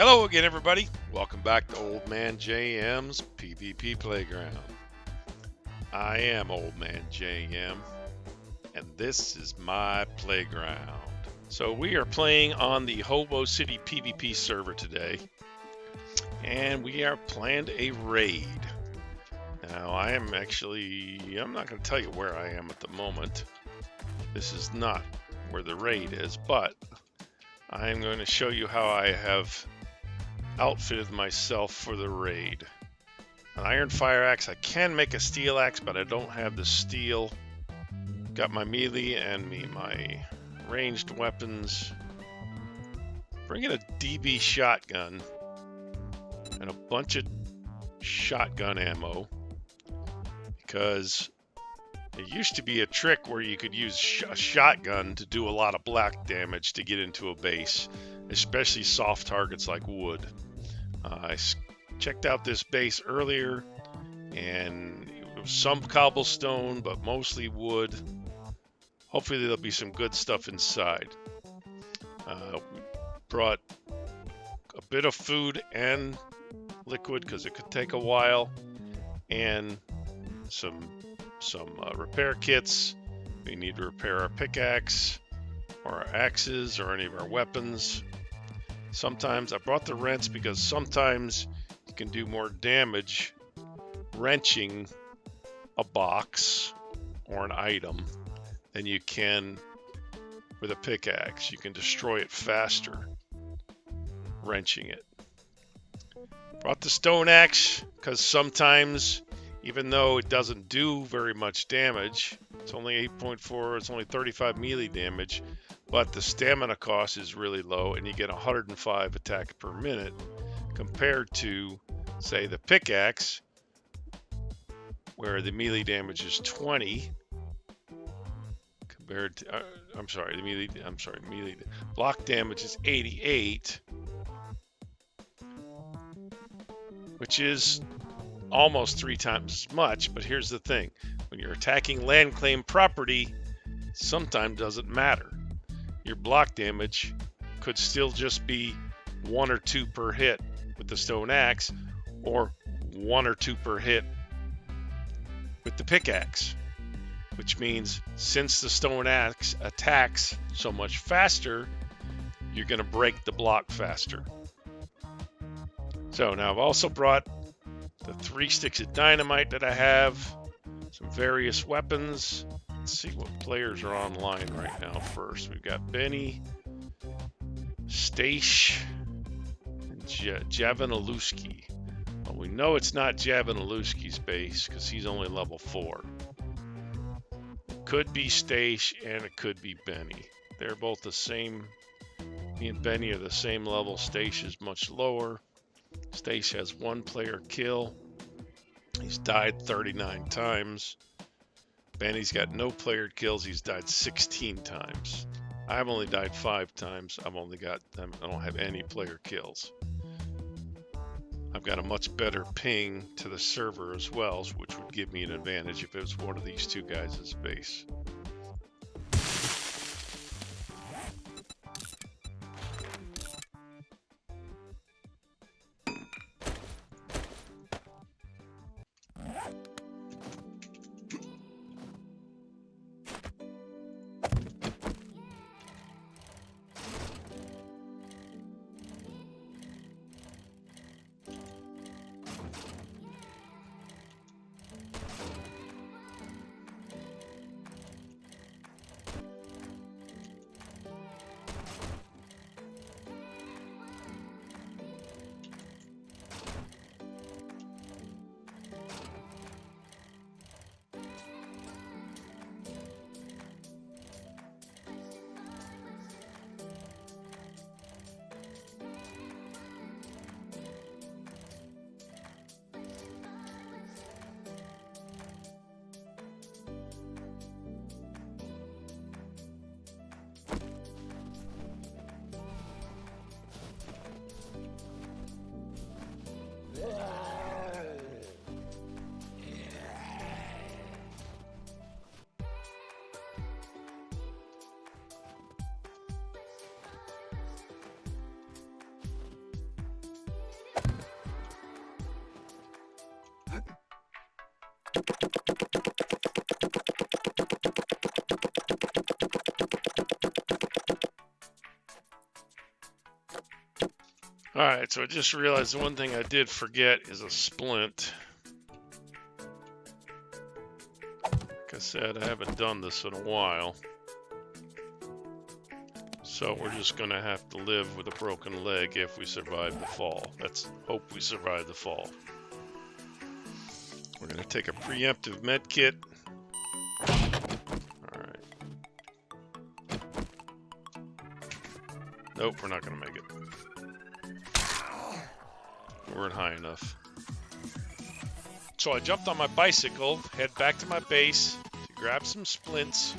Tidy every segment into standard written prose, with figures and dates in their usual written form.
Hello again, everybody. Welcome back to OldManJM's PvP Playground. I am OldManJM, and this is my playground. So we are playing on the Hobo City PvP server today, and we are planned a raid. Now, I'm not going to tell you where I am at the moment. This is not where the raid is, but I am going to show you how I have outfitted myself for the raid. An iron fire axe. I can make a steel axe, but I don't have the steel. Got my melee and my ranged weapons. Bringing a DB shotgun and a bunch of shotgun ammo, because it used to be a trick where you could use a shotgun to do a lot of black damage to get into a base, especially soft targets like wood. I checked out this base earlier, and it was some cobblestone, but mostly wood. Hopefully there'll be some good stuff inside. Brought a bit of food and liquid because it could take a while, and some repair kits. We need to repair our pickaxe or our axes or any of our weapons. Sometimes I brought the wrench because sometimes you can do more damage wrenching a box or an item than you can with a pickaxe. You can destroy it faster wrenching it. Brought the stone axe because sometimes, even though it doesn't do very much damage, it's only 8.4, it's only 35 melee damage, but the stamina cost is really low, and you get 105 attack per minute compared to, say, the pickaxe, where the melee damage is 20 compared to, melee block damage is 88, which is almost 3 times as much. But here's the thing: when you're attacking land claim property, sometimes doesn't matter. Your block damage could still just be 1 or 2 per hit with the stone axe, or 1 or 2 per hit with the pickaxe, which means since the stone axe attacks so much faster, you're going to break the block faster. So now I've also brought the 3 sticks of dynamite that I have, some various weapons. Let's see what players are online right now first. We've got Benny, Stash, and Javanaluski. Well, we know it's not Javanaluski's base because he's only level 4. It could be Stash and it could be Benny. They're both the same. Me and Benny are the same level. Stash is much lower. Stash has 1 player kill. He's died 39 times. Benny's got no player kills. He's died 16 times. I've only died 5 times. I don't have any player kills. I've got a much better ping to the server as well, which would give me an advantage if it was one of these 2 guys' base. Alright, so I just realized the one thing I did forget is a splint. Like I said, I haven't done this in a while. So we're just going to have to live with a broken leg if we survive the fall. Let's hope we survive the fall. We're going to take a preemptive med kit. Alright. Nope, we're not going to make it. We weren't high enough. So I jumped on my bicycle, head back to my base to grab some splints,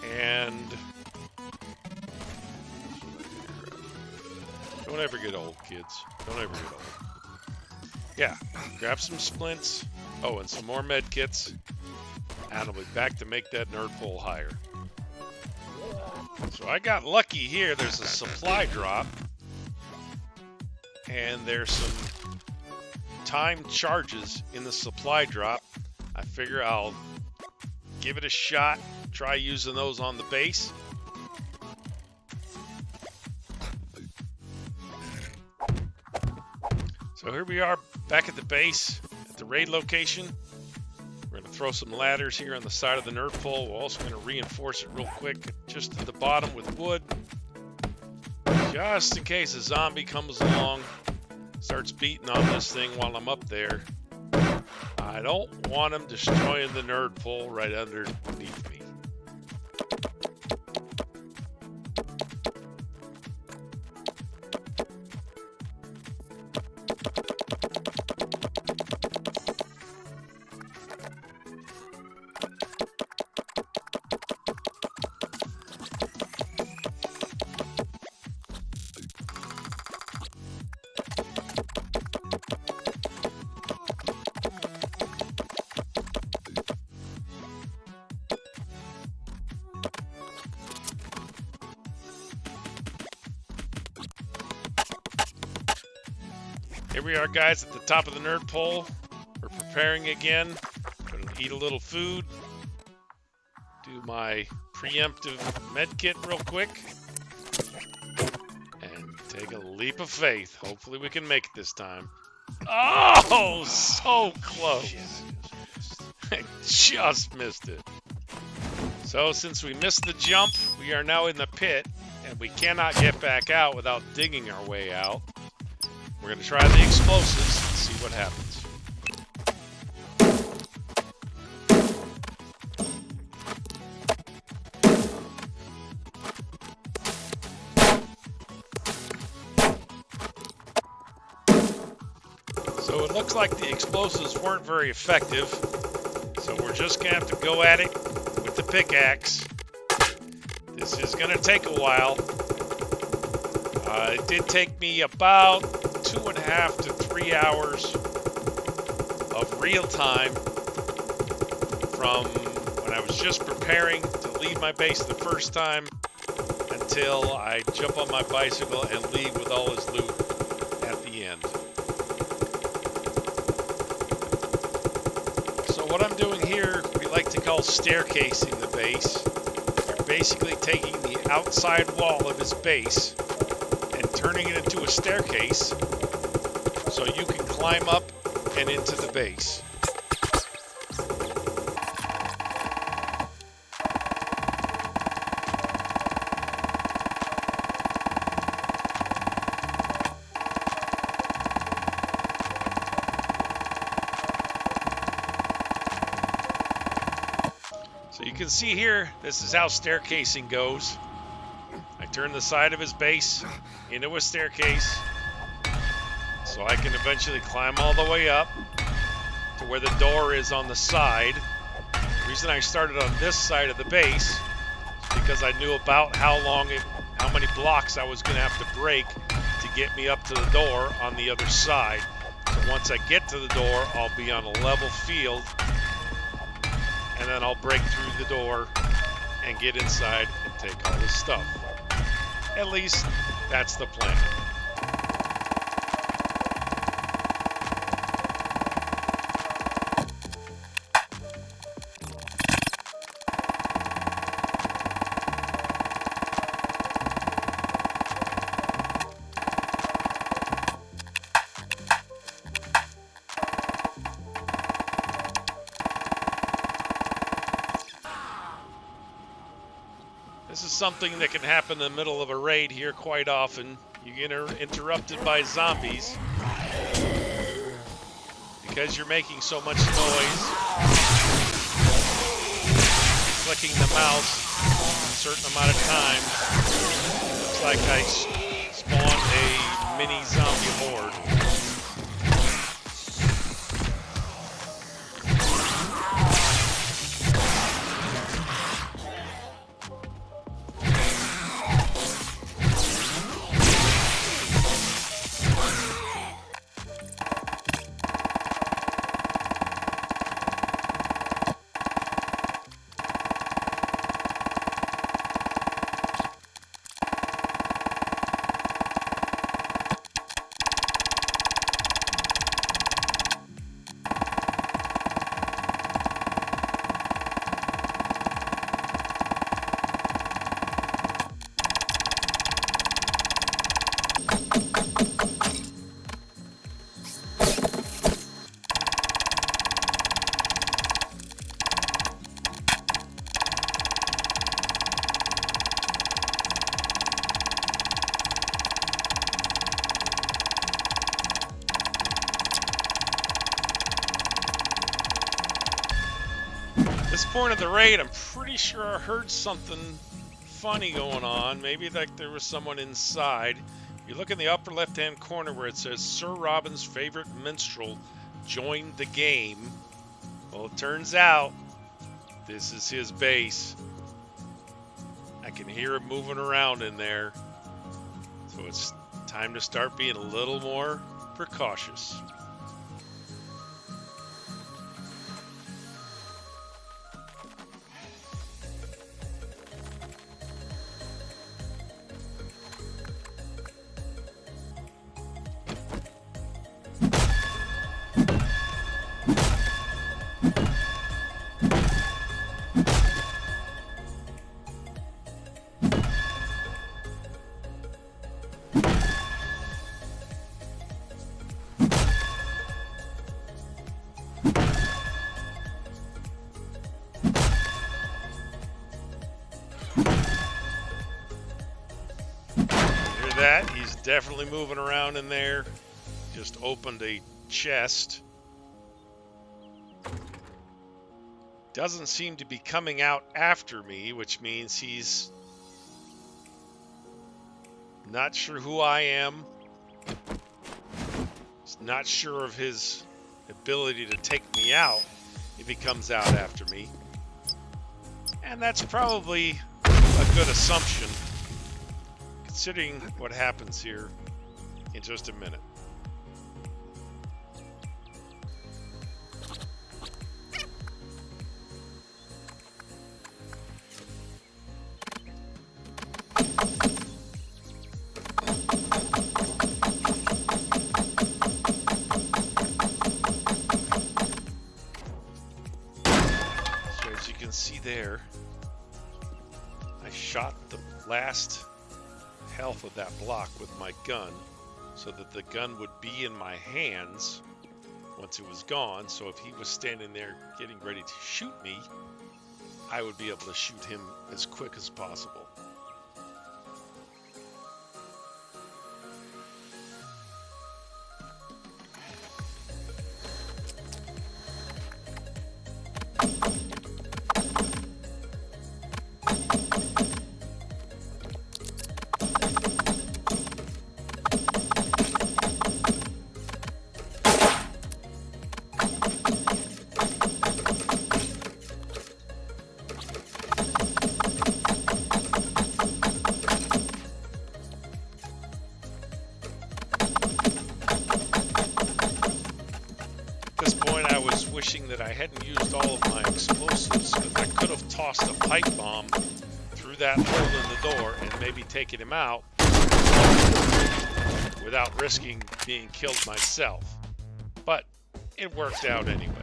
and don't ever get old, kids. Don't ever get old. Yeah, grab some splints. Oh, and some more med kits. And I'll be back to make that nerd pole higher. So I got lucky here. There's a supply drop. And there's some timed charges in the supply drop. I figure I'll give it a shot. Try using those on the base. So here we are back at the base, at the raid location. We're going to throw some ladders here on the side of the nerd pole. We're also going to reinforce it real quick just at the bottom with wood. Just in case a zombie comes along, starts beating on this thing while I'm up there. I don't want him destroying the nerd pole right underneath me. Here we are, guys, at the top of the nerd pole. We're preparing again. I'm going to eat a little food. Do my preemptive med kit real quick. And take a leap of faith. Hopefully we can make it this time. Oh, so close. I just missed it. So since we missed the jump, we are now in the pit. And we cannot get back out without digging our way out. We're going to try the explosives and see what happens. So it looks like the explosives weren't very effective. So we're just going to have to go at it with the pickaxe. This is going to take a while. It did take me about 2.5 to 3 hours of real time from when I was just preparing to leave my base the first time until I jump on my bicycle and leave with all his loot at the end. So what I'm doing here, we like to call staircasing the base. You're basically taking the outside wall of his base and turning it into a staircase so you can climb up and into the base. So you can see here, this is how staircasing goes. I turn the side of his base into a staircase so I can eventually climb all the way up to where the door is on the side. The reason I started on this side of the base is because I knew about how many blocks I was going to have to break to get me up to the door on the other side. So once I get to the door, I'll be on a level field, and then I'll break through the door and get inside and take all this stuff. At least that's the plan. This is something that can happen in the middle of a raid here quite often. You get interrupted by zombies because you're making so much noise, clicking the mouse a certain amount of time. Looks like I spawned a mini zombie horde. This point of the raid, I'm pretty sure I heard something funny going on. Maybe like there was someone inside. You look in the upper left-hand corner where it says Sir Robin's favorite minstrel joined the game. Well, it turns out this is his base. I can hear him moving around in there. So it's time to start being a little more precautious. That he's definitely moving around in there. Just opened a chest. Doesn't seem to be coming out after me, which means he's not sure who I am. He's not sure of his ability to take me out if he comes out after me. And that's probably a good assumption, considering what happens here in just a minute. So as you can see there, I shot the last health of that block with my gun so that the gun would be in my hands once it was gone. So if he was standing there getting ready to shoot me, I would be able to shoot him as quick as possible. Wishing that I hadn't used all of my explosives, because I could have tossed a pipe bomb through that hole in the door and maybe taken him out without risking being killed myself. But it worked out anyway.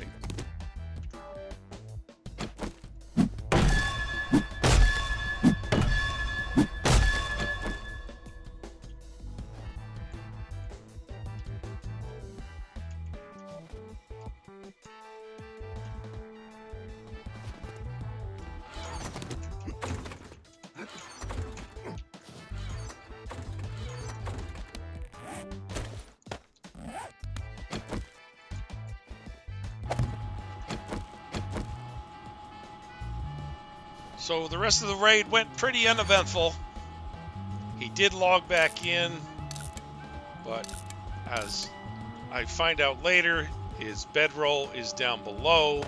So the rest of the raid went pretty uneventful. He did log back in, but as I find out later, his bedroll is down below,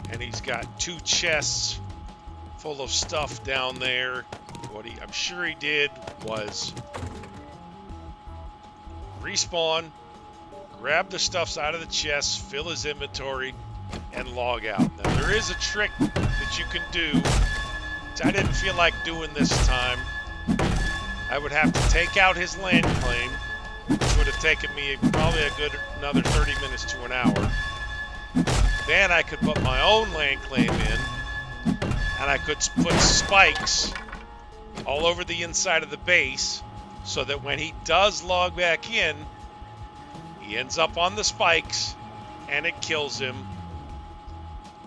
and he's got 2 chests full of stuff down there. What I'm sure he did was respawn, grab the stuffs out of the chests, fill his inventory, and log out. Now there is a trick that you can do, which I didn't feel like doing this time. I would have to take out his land claim, which would have taken me probably a good another 30 minutes to an hour. Then I could put my own land claim in, and I could put spikes all over the inside of the base so that when he does log back in, he ends up on the spikes and it kills him.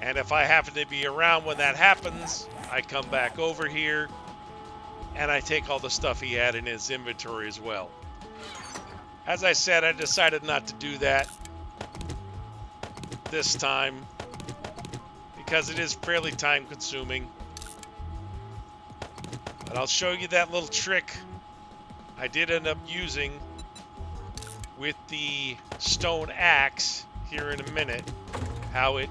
And if I happen to be around when that happens, I come back over here and I take all the stuff he had in his inventory as well. As I said, I decided not to do that this time because it is fairly time consuming. But I'll show you that little trick I did end up using with the stone axe here in a minute, how it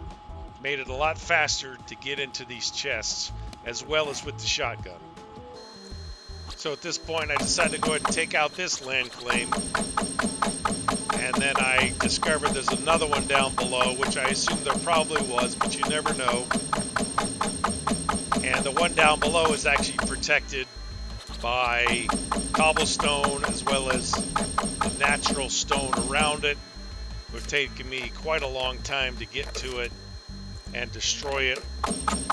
made it a lot faster to get into these chests, as well as with the shotgun. So at this point, I decided to go ahead and take out this land claim, and then I discovered there's another one down below, which I assumed there probably was, but you never know. And the one down below is actually protected by cobblestone as well as the natural stone around it. It would have taken me quite a long time to get to it and destroy it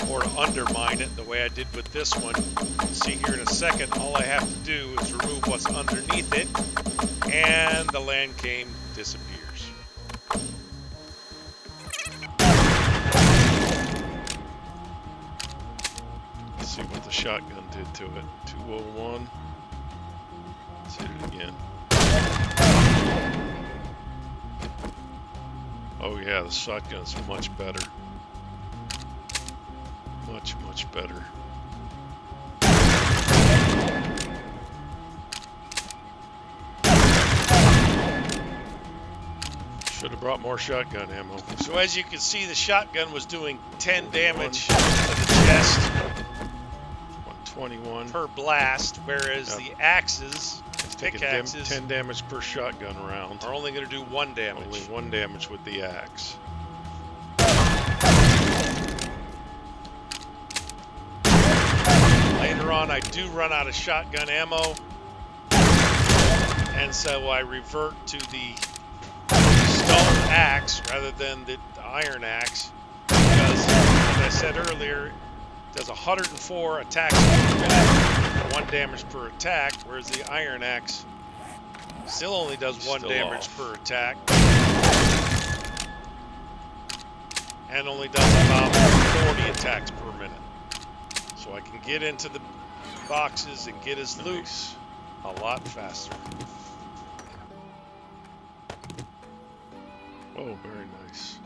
or to undermine it the way I did with this one. You'll see here in a second, all I have to do is remove what's underneath it and the land claim disappears. Let's see what the shotgun did to it. 201. Let's hit it again. Oh yeah, the shotgun's much better. Much better. Should have brought more shotgun ammo. So as you can see, the shotgun was doing 10 damage to the chest. 121 per blast, whereas the axes, pickaxes, 10 damage per shotgun round, are only going to do 1 damage. Only 1 damage with the axe. Later on, I do run out of shotgun ammo, and so I revert to the stone axe rather than the iron axe, because, as I said earlier, it does 104 attacks per minute, 1 damage per attack, whereas the iron axe still only does 1 damage per attack, and only does about 40 attacks per minute. So I can get into the boxes and get his loot a lot faster. Oh, very nice.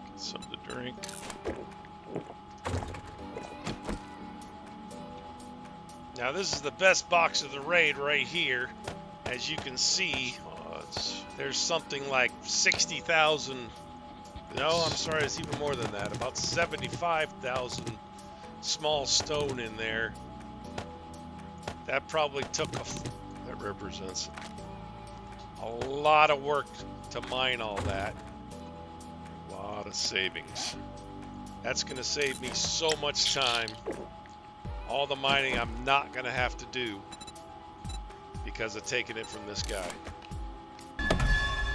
Get something to drink. Now this is the best box of the raid right here. As you can see, there's something like 60,000. No, I'm sorry, it's even more than that. About 75,000 small stone in there. That probably took that represents a lot of work to mine all that. A lot of savings. That's going to save me so much time. All the mining I'm not going to have to do because of taking it from this guy.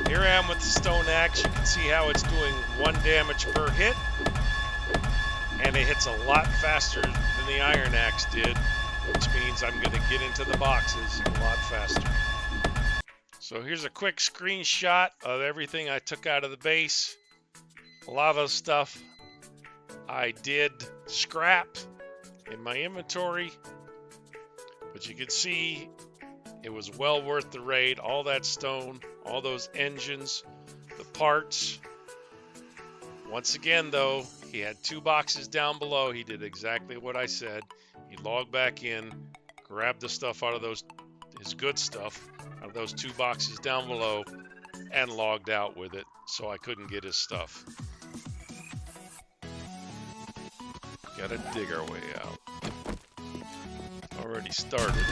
Here I am with the stone axe. You can see how it's doing 1 damage per hit, and it hits a lot faster than the iron axe did, which means I'm going to get into the boxes a lot faster. So here's a quick screenshot of everything I took out of the base. A lot of stuff I did scrap in my inventory, but you can see it was well worth the raid. All that stone, all those engines, the parts. Once again though, He had 2 boxes down below. He did exactly what I said. He logged back in, grabbed the stuff out of those, his good stuff, out of those 2 boxes down below, and logged out with it, so I couldn't get his stuff. Gotta dig our way out. Already started.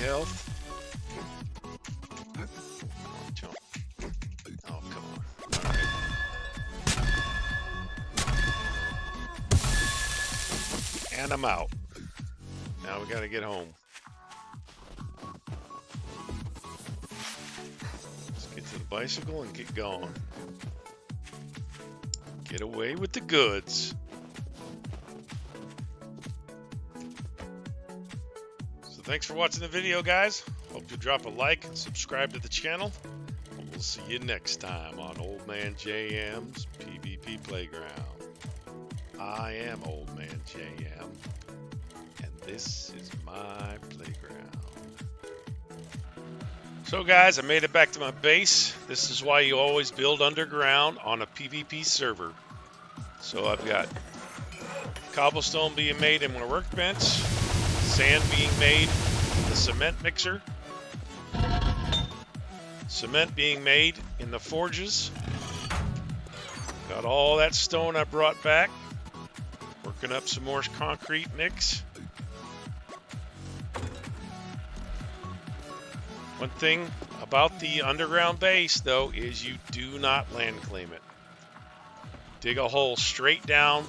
Health. Jump. Oh, come on. All right. And I'm out. Now we gotta get home. Let's get to the bicycle and get going. Get away with the goods. Thanks for watching the video, guys. Hope you drop a like and subscribe to the channel. And we'll see you next time on OldManJM's PvP Playground. I am OldManJM, and this is my playground. So guys, I made it back to my base. This is why you always build underground on a PvP server. So I've got cobblestone being made in my workbench, sand being made in the cement mixer, cement being made in the forges. Got all that stone I brought back, working up some more concrete mix. One thing about the underground base though is you do not land claim it. Dig a hole straight down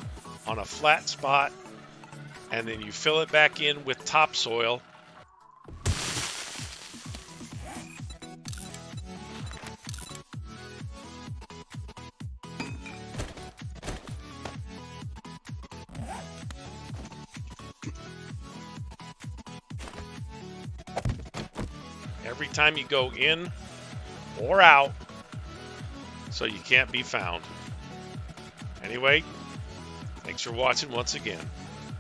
on a flat spot, and then you fill it back in with topsoil. Every time you go in or out, so you can't be found. Anyway, thanks for watching once again.